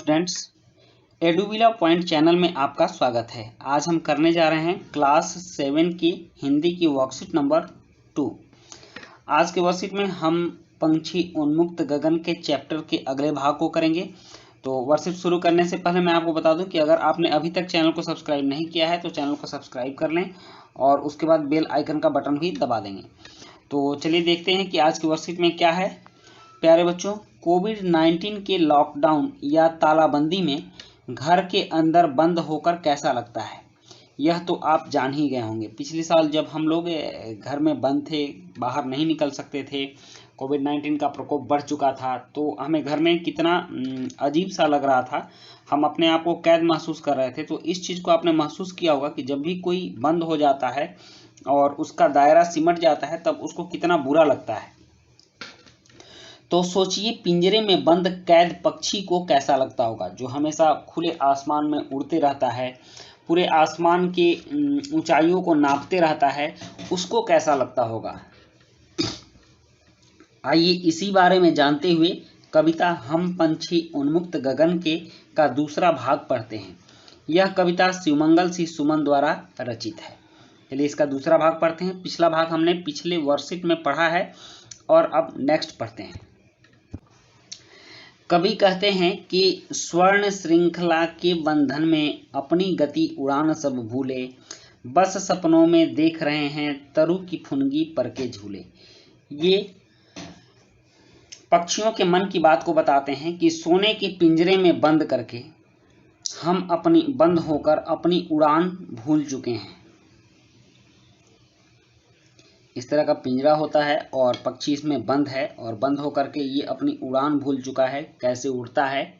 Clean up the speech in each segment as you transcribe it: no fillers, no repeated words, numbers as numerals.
Students, एडुविला point channel में आपका स्वागत है। आज हम करने जा रहे हैं क्लास 7 की हिंदी की वर्कशीट नंबर 2। आज के वर्कशीट में हम पंछी उन्मुक्त गगन के चैप्टर के अगले भाग को करेंगे। तो वर्कशीट शुरू करने से पहले मैं आपको बता दूं कि अगर आपने अभी तक चैनल को सब्सक्राइब नहीं किया है तो चैनल को सब्सक्राइब कर लें और उसके बाद बेल आइकन का बटन भी दबा देंगे। तो चलिए देखते हैं कि आज की वर्कशीट में क्या है। प्यारे बच्चों, कोविड-19 के लॉकडाउन या तालाबंदी में घर के अंदर बंद होकर कैसा लगता है, यह तो आप जान ही गए होंगे। पिछले साल जब हम लोग घर में बंद थे, बाहर नहीं निकल सकते थे, कोविड-19 का प्रकोप बढ़ चुका था, तो हमें घर में कितना अजीब सा लग रहा था। हम अपने आप को कैद महसूस कर रहे थे। तो इस चीज़ को आपने महसूस किया होगा कि जब भी कोई बंद हो जाता है और उसका दायरा सिमट जाता है तब उसको कितना बुरा लगता है। तो सोचिए, पिंजरे में बंद कैद पक्षी को कैसा लगता होगा, जो हमेशा खुले आसमान में उड़ते रहता है, पूरे आसमान के ऊंचाइयों को नापते रहता है, उसको कैसा लगता होगा। आइए इसी बारे में जानते हुए कविता हम पंछी उन्मुक्त गगन के का दूसरा भाग पढ़ते हैं। यह कविता शिवमंगल सी सुमन द्वारा रचित है। चलिए इसका दूसरा भाग पढ़ते हैं। पिछला भाग हमने पिछले वर्कशीट में पढ़ा है और अब नेक्स्ट पढ़ते हैं। कवि कहते हैं कि स्वर्ण श्रृंखला के बंधन में अपनी गति उड़ान सब भूले, बस सपनों में देख रहे हैं तरु की फुनगी पर के झूले। ये पक्षियों के मन की बात को बताते हैं कि सोने के पिंजरे में बंद करके हम बंद होकर अपनी उड़ान भूल चुके हैं। इस तरह का पिंजरा होता है और पक्षी इसमें बंद है और बंद होकर के ये अपनी उड़ान भूल चुका है, कैसे उड़ता है।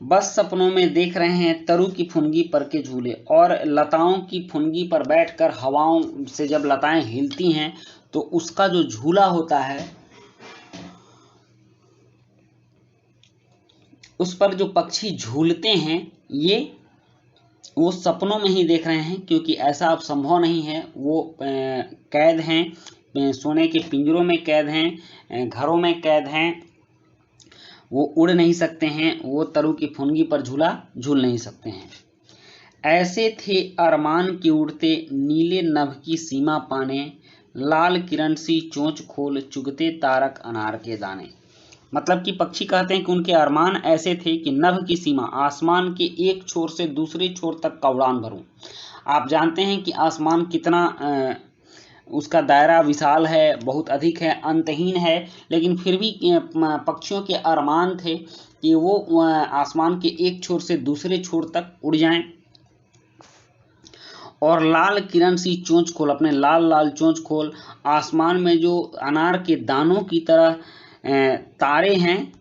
बस सपनों में देख रहे हैं तरु की फुनगी पर के झूले, और लताओं की फुनगी पर बैठकर हवाओं से जब लताएं हिलती हैं तो उसका जो झूला होता है उस पर जो पक्षी झूलते हैं वो सपनों में ही देख रहे हैं, क्योंकि ऐसा अब संभव नहीं है। वो कैद हैं, सोने के पिंजरों में कैद हैं, घरों में कैद हैं, वो उड़ नहीं सकते हैं, वो तरु की फुनगी पर झूला झूल नहीं सकते हैं। ऐसे थे अरमान के उड़ते नीले नभ की सीमा पाने, लाल किरण सी चोंच खोल चुगते तारक अनार के दाने। मतलब कि पक्षी कहते हैं कि उनके अरमान ऐसे थे कि नभ की सीमा, आसमान के एक छोर से दूसरे छोर तक का उड़ान भरूं। आप जानते हैं कि आसमान कितना उसका दायरा विशाल है, बहुत अधिक है, अंतहीन है, लेकिन फिर भी पक्षियों के अरमान थे कि वो आसमान के एक छोर से दूसरे छोर तक उड़ जाएं। और लाल किरण सी चोंच खोल, अपने लाल लाल चोंच खोल आसमान में जो अनार के दानों की तरह तारे हैं,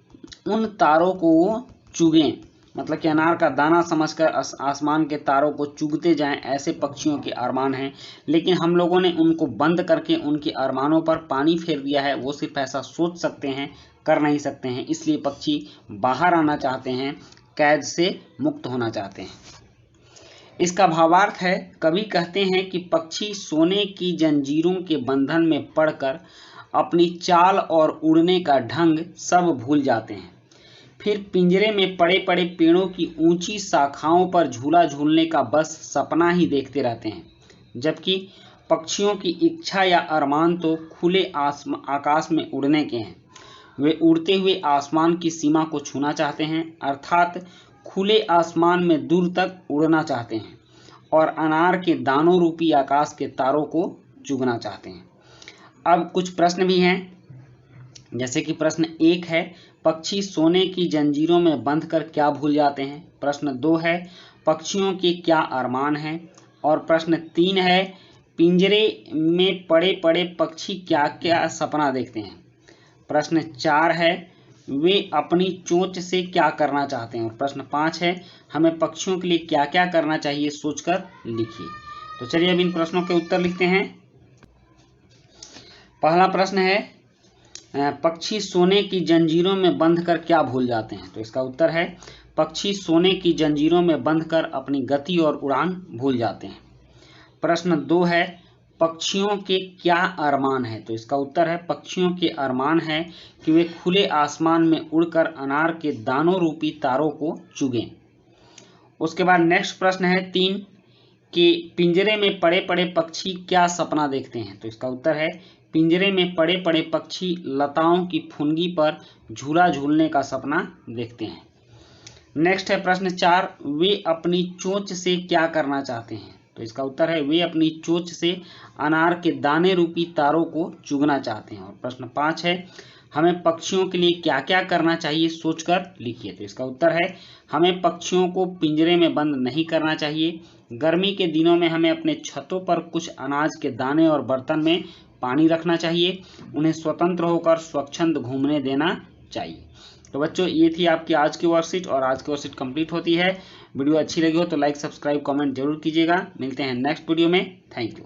उन तारों को वो चुगें। मतलब कि अनार का दाना समझकर आसमान के तारों को चुगते जाएं, ऐसे पक्षियों के अरमान हैं। लेकिन हम लोगों ने उनको बंद करके उनके अरमानों पर पानी फेर दिया है। वो सिर्फ ऐसा सोच सकते हैं, कर नहीं सकते हैं। इसलिए पक्षी बाहर आना चाहते हैं, कैद से मुक्त होना चाहते हैं। इसका भावार्थ है, कवि कहते हैं कि पक्षी सोने की जंजीरों के बंधन में पड़कर अपनी चाल और उड़ने का ढंग सब भूल जाते हैं। फिर पिंजरे में पड़े पड़े पेड़ों की ऊंची शाखाओं पर झूला झूलने का बस सपना ही देखते रहते हैं, जबकि पक्षियों की इच्छा या अरमान तो खुले आकाश में उड़ने के हैं। वे उड़ते हुए आसमान की सीमा को छूना चाहते हैं, अर्थात खुले आसमान में दूर तक उड़ना चाहते हैं और अनार के दानों रूपी आकाश के तारों को चुगना चाहते हैं। अब कुछ प्रश्न भी हैं, जैसे कि प्रश्न 1 है, पक्षी सोने की जंजीरों में बंध कर क्या भूल जाते हैं। प्रश्न 2 है, पक्षियों के क्या अरमान हैं। और प्रश्न 3 है, पिंजरे में पड़े पड़े पक्षी क्या क्या सपना देखते हैं। प्रश्न 4 है, वे अपनी चोंच से क्या करना चाहते हैं। और प्रश्न 5 है, हमें पक्षियों के लिए क्या क्या करना चाहिए सोचकर लिखिए। तो चलिए अब इन प्रश्नों के उत्तर लिखते हैं। पहला प्रश्न है, पक्षी सोने की जंजीरों में बंध कर क्या भूल जाते हैं। तो इसका उत्तर है, पक्षी सोने की जंजीरों में बंध कर अपनी गति और उड़ान भूल जाते हैं। प्रश्न 2 है, पक्षियों के क्या अरमान है? तो इसका उत्तर है पक्षियों के अरमान है कि वे खुले आसमान में उड़कर अनार के दानों रूपी तारों को चुगें। उसके बाद नेक्स्ट प्रश्न है 3 कि पिंजरे में पड़े पड़े पक्षी क्या सपना देखते हैं? तो इसका उत्तर है पिंजरे में पड़े पड़े पक्षी लताओं की फुनगी पर झूला झूलने का सपना देखते हैं। नेक्स्ट है प्रश्न 4, वे अपनी चोंच से क्या करना चाहते हैं? तो इसका उत्तर है वे अपनी चोंच से अनार के दाने रूपी तारों को चुगना चाहते हैं। और प्रश्न 5 है, हमें पक्षियों के लिए क्या क्या करना चाहिए, सोचकर लिखिए। तो इसका उत्तर है हमें पक्षियों को पिंजरे में बंद नहीं करना चाहिए। गर्मी के दिनों में हमें अपने छतों पर कुछ अनाज के दाने और बर्तन में पानी रखना चाहिए। उन्हें स्वतंत्र होकर स्वच्छंद घूमने देना चाहिए। तो बच्चों, ये थी आपकी आज की वर्कशीट और आज की वर्कशीट कंप्लीट होती है। वीडियो अच्छी लगी हो तो लाइक, सब्सक्राइब, कमेंट जरूर कीजिएगा। मिलते हैं नेक्स्ट वीडियो में। Thank you.